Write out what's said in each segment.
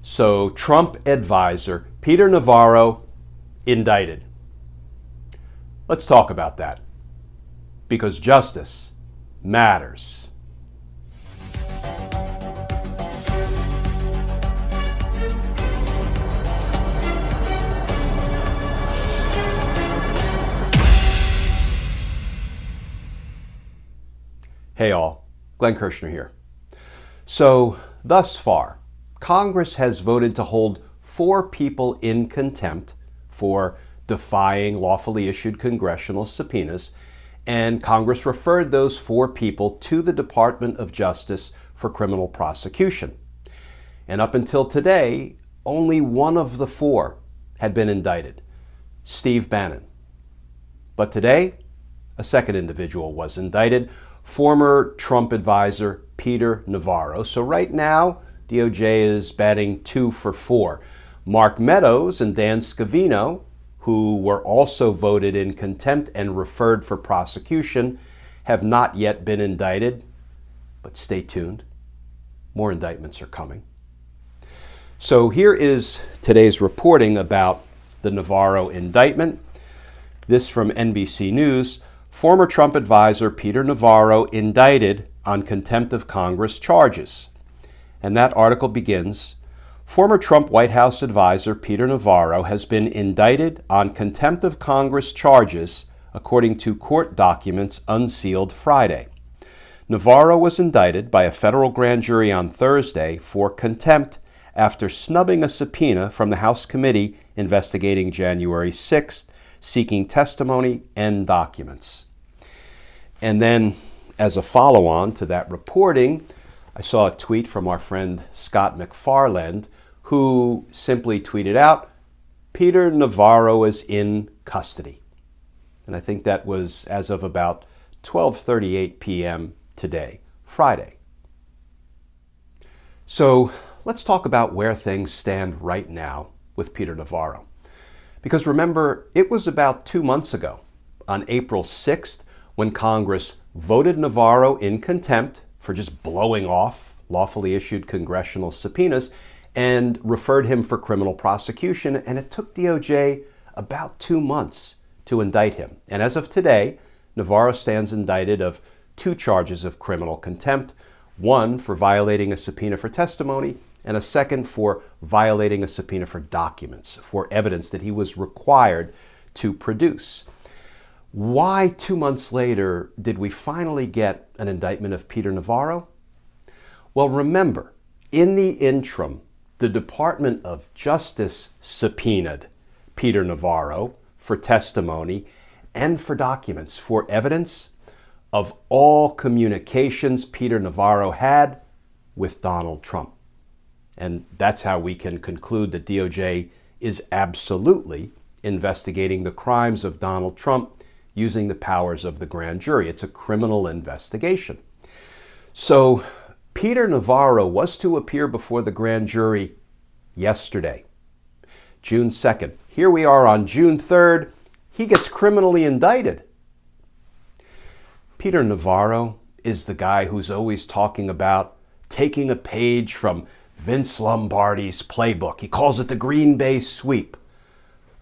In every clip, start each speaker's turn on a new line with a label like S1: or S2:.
S1: So Trump advisor Peter Navarro indicted. Let's talk about that, because justice matters. Hey all, Glenn Kirshner here. So, thus far, Congress has voted to hold 4 people in contempt for defying lawfully issued congressional subpoenas, and Congress referred those 4 people to the Department of Justice for criminal prosecution. And up until today, only one of the 4 had been indicted, Steve Bannon. But today, a second individual was indicted, former Trump advisor Peter Navarro. So right now, DOJ is batting 2 for 4. Mark Meadows and Dan Scavino, who were also voted in contempt and referred for prosecution, have not yet been indicted. But stay tuned. More indictments are coming. So here is today's reporting about the Navarro indictment. This from NBC News. Former Trump advisor Peter Navarro indicted on contempt of Congress charges. And that article begins, former Trump White House advisor Peter Navarro has been indicted on contempt of Congress charges, according to court documents unsealed Friday. Navarro was indicted by a federal grand jury on Thursday for contempt after snubbing a subpoena from the House committee investigating January 6th, seeking testimony and documents. And then, as a follow-on to that reporting, I saw a tweet from our friend Scott McFarland, who simply tweeted out, Peter Navarro is in custody. And I think that was as of about 12:38 p.m. today, Friday. So let's talk about where things stand right now with Peter Navarro. Because remember, it was about 2 months ago, on April 6th, when Congress voted Navarro in contempt for just blowing off lawfully issued congressional subpoenas and referred him for criminal prosecution, and it took DOJ about 2 months to indict him. And as of today, Navarro stands indicted of 2 charges of criminal contempt, one for violating a subpoena for testimony, and a second for violating a subpoena for documents, for evidence that he was required to produce. Why 2 months later did we finally get an indictment of Peter Navarro? Well, remember, in the interim, the Department of Justice subpoenaed Peter Navarro for testimony and for documents, for evidence of all communications Peter Navarro had with Donald Trump. And that's how we can conclude that DOJ is absolutely investigating the crimes of Donald Trump using the powers of the grand jury. It's a criminal investigation. So Peter Navarro was to appear before the grand jury yesterday, June 2nd. Here we are on June 3rd. He gets criminally indicted. Peter Navarro is the guy who's always talking about taking a page from Vince Lombardi's playbook. He calls it the Green Bay sweep.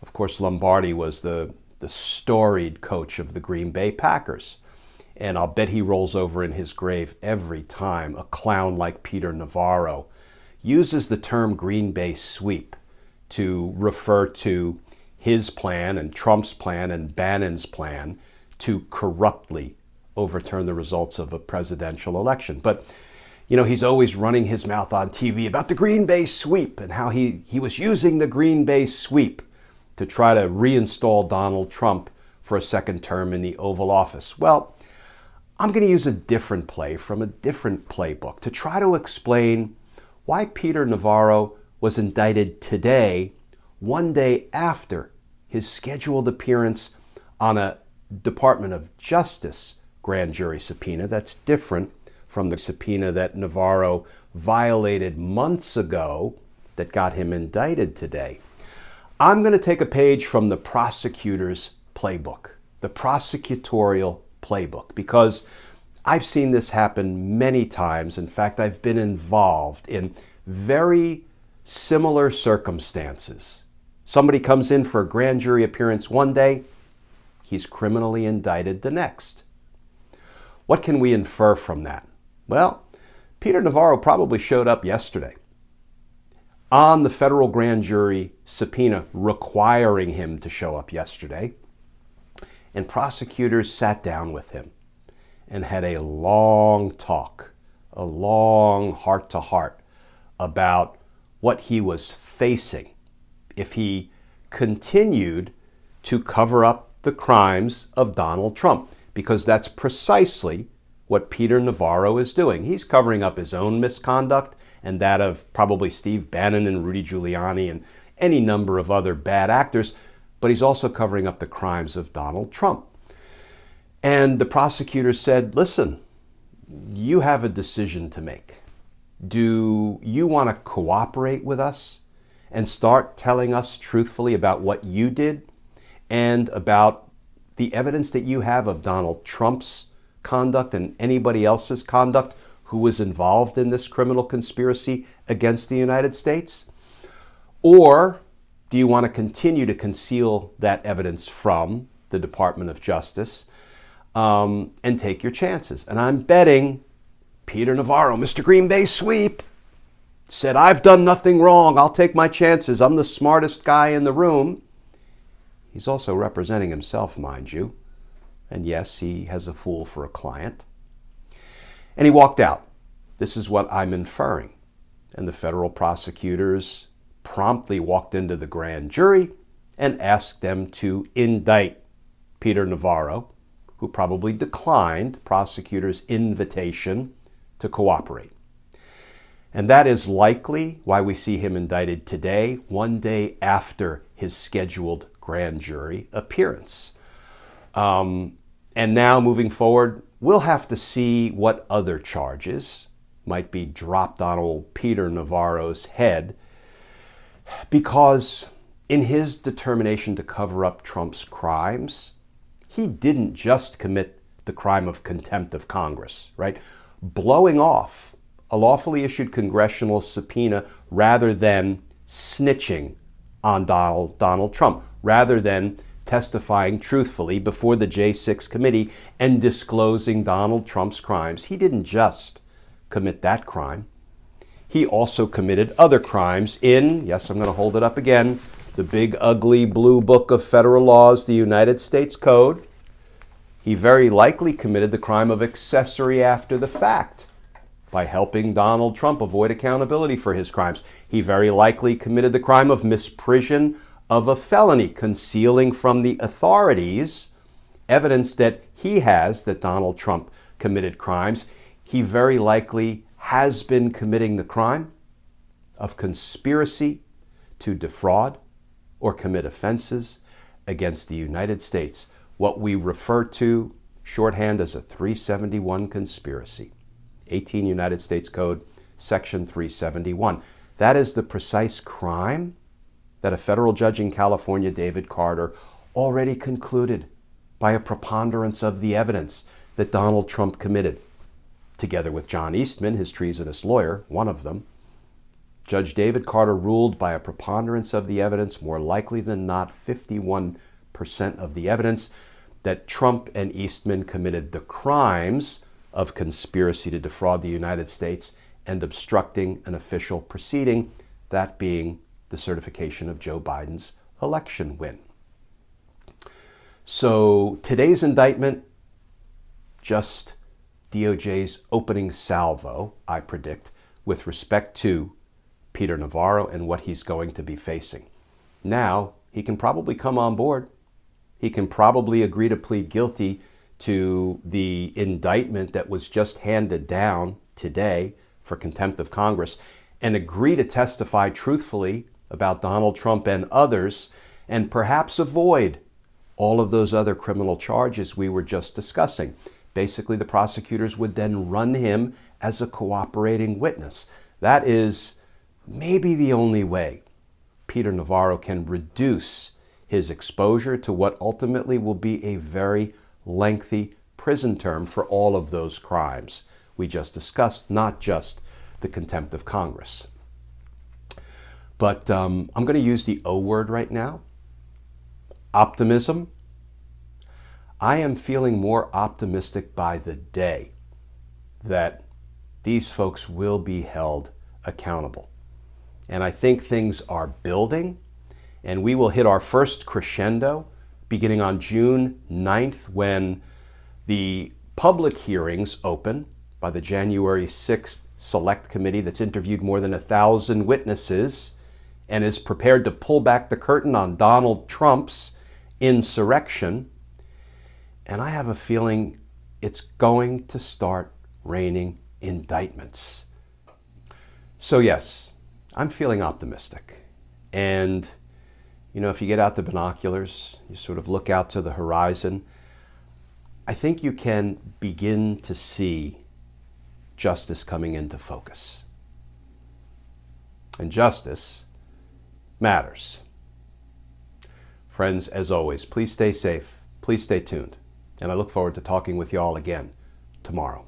S1: Of course, Lombardi was the storied coach of the Green Bay Packers. And I'll bet he rolls over in his grave every time a clown like Peter Navarro uses the term Green Bay sweep to refer to his plan and Trump's plan and Bannon's plan to corruptly overturn the results of a presidential election. But you know, he's always running his mouth on TV about the Green Bay sweep and how he was using the Green Bay sweep to try to reinstall Donald Trump for a second term in the Oval Office. Well, I'm going to use a different play from a different playbook to try to explain why Peter Navarro was indicted today, one day after his scheduled appearance on a Department of Justice grand jury subpoena that's different from the subpoena that Navarro violated months ago that got him indicted today. I'm going to take a page from the prosecutor's playbook, the prosecutorial playbook, because I've seen this happen many times. In fact, I've been involved in very similar circumstances. Somebody comes in for a grand jury appearance one day, he's criminally indicted the next. What can we infer from that? Well, Peter Navarro probably showed up yesterday on the federal grand jury subpoena requiring him to show up yesterday, and prosecutors sat down with him and had a long talk, a long heart-to-heart about what he was facing if he continued to cover up the crimes of Donald Trump, because that's precisely what Peter Navarro is doing. He's covering up his own misconduct and that of probably Steve Bannon and Rudy Giuliani and any number of other bad actors, but he's also covering up the crimes of Donald Trump. And the prosecutor said, listen, you have a decision to make. Do you want to cooperate with us and start telling us truthfully about what you did and about the evidence that you have of Donald Trump's conduct and anybody else's conduct who was involved in this criminal conspiracy against the United States? Or do you want to continue to conceal that evidence from the Department of Justice and take your chances? And I'm betting Peter Navarro, Mr. Green Bay Sweep, said, I've done nothing wrong. I'll take my chances. I'm the smartest guy in the room. He's also representing himself, mind you. And yes, he has a fool for a client. And he walked out. This is what I'm inferring. And the federal prosecutors promptly walked into the grand jury and asked them to indict Peter Navarro, who probably declined prosecutors' invitation to cooperate. And that is likely why we see him indicted today, one day after his scheduled grand jury appearance. And now moving forward, we'll have to see what other charges might be dropped on old Peter Navarro's head, because in his determination to cover up Trump's crimes, he didn't just commit the crime of contempt of Congress, right? Blowing off a lawfully issued congressional subpoena rather than snitching on Donald Trump, rather than testifying truthfully before the J6 committee and disclosing Donald Trump's crimes. He didn't just commit that crime. He also committed other crimes in, yes, I'm going to hold it up again, the big ugly blue book of federal laws, the United States Code. He very likely committed the crime of accessory after the fact by helping Donald Trump avoid accountability for his crimes. He very likely committed the crime of misprision of a felony, concealing from the authorities evidence that he has that Donald Trump committed crimes. He very likely has been committing the crime of conspiracy to defraud or commit offenses against the United States, what we refer to shorthand as a 371 conspiracy. 18 United States Code, Section 371. That is the precise crime that a federal judge in California, David Carter, already concluded by a preponderance of the evidence that Donald Trump committed. Together with John Eastman, his treasonous lawyer, one of them, Judge David Carter ruled by a preponderance of the evidence, more likely than not 51% of the evidence, that Trump and Eastman committed the crimes of conspiracy to defraud the United States and obstructing an official proceeding, that being the certification of Joe Biden's election win. So today's indictment, just DOJ's opening salvo, I predict, with respect to Peter Navarro and what he's going to be facing. Now, he can probably come on board. He can probably agree to plead guilty to the indictment that was just handed down today for contempt of Congress and agree to testify truthfully about Donald Trump and others, and perhaps avoid all of those other criminal charges we were just discussing. Basically, the prosecutors would then run him as a cooperating witness. That is maybe the only way Peter Navarro can reduce his exposure to what ultimately will be a very lengthy prison term for all of those crimes we just discussed, not just the contempt of Congress. But I'm going to use the O word right now. Optimism. I am feeling more optimistic by the day that these folks will be held accountable. And I think things are building, and we will hit our first crescendo beginning on June 9th when the public hearings open by the January 6th Select Committee that's interviewed more than 1,000 witnesses and is prepared to pull back the curtain on Donald Trump's insurrection. And I have a feeling it's going to start raining indictments. So yes, I'm feeling optimistic. And you know, if you get out the binoculars, you sort of look out to the horizon, I think you can begin to see justice coming into focus. And justice matters. Friends, as always, please stay safe, please stay tuned, and I look forward to talking with you all again tomorrow.